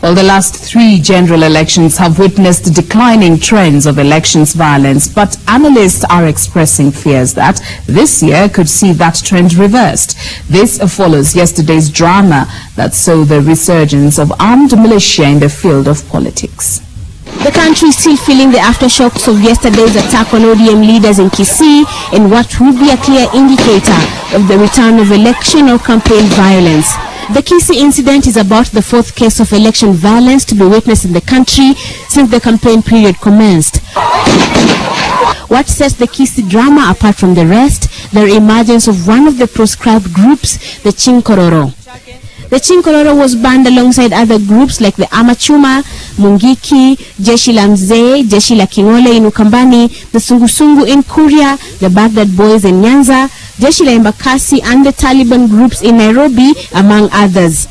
Well, the last 3 general elections have witnessed declining trends of elections violence, but analysts are expressing fears that this year could see that trend reversed. This follows yesterday's drama that saw the resurgence of armed militia in the field of politics. The country is still feeling the aftershocks of yesterday's attack on ODM leaders in Kisii, in what would be a clear indicator of the return of election or campaign violence. The Kisii incident is about the 4th case of election violence to be witnessed in the country since the campaign period commenced. What sets the Kisii drama apart from the rest? The emergence of one of the proscribed groups, the Chinkororo. The Chinkororo was banned alongside other groups like the Amachuma, Mungiki, Jeshi la Mzee, Jeshi la Kingole in Ukambani, the Sungusungu in Kuria, the Baghdad Boys in Nyanza, Jeshi la Embakasi and the Taliban groups in Nairobi, among others.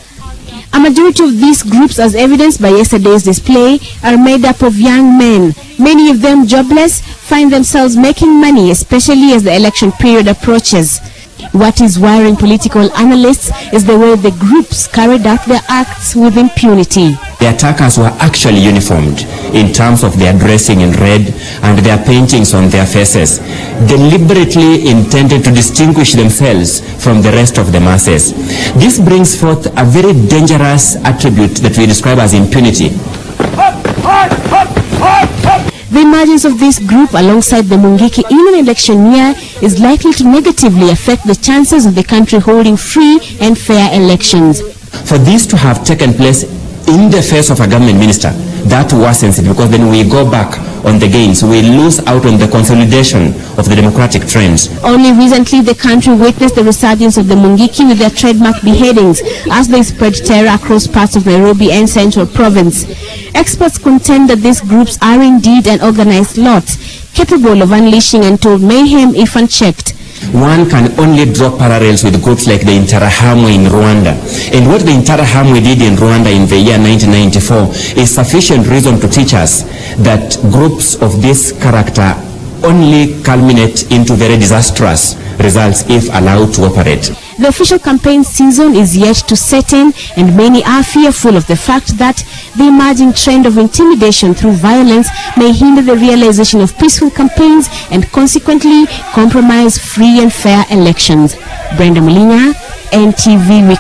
A majority of these groups, as evidenced by yesterday's display, are made up of young men. Many of them jobless, find themselves making money, especially as the election period approaches. What is worrying political analysts is the way the groups carried out their acts with impunity. The attackers were actually uniformed in terms of their dressing in red and their paintings on their faces, deliberately intended to distinguish themselves from the rest of the masses. This brings forth a very dangerous attribute that we describe as impunity. The emergence of this group alongside the Mungiki in an election year is likely to negatively affect the chances of the country holding free and fair elections. For this to have taken place in the face of a government minister, that worsens it, because then we go back on the gains, we lose out on the consolidation of the democratic trends. Only recently the country witnessed the resurgence of the Mungiki with their trademark beheadings as they spread terror across parts of Nairobi and Central Province. Experts contend that these groups are indeed an organized lot, capable of unleashing untold mayhem if unchecked. One can only draw parallels with groups like the Interahamwe in Rwanda. And what the Interahamwe did in Rwanda in the year 1994 is sufficient reason to teach us that groups of this character only culminate into very disastrous results if allowed to operate. The official campaign season is yet to set in, and many are fearful of the fact that the emerging trend of intimidation through violence may hinder the realization of peaceful campaigns and consequently compromise free and fair elections. Brenda Mulinya, NTV.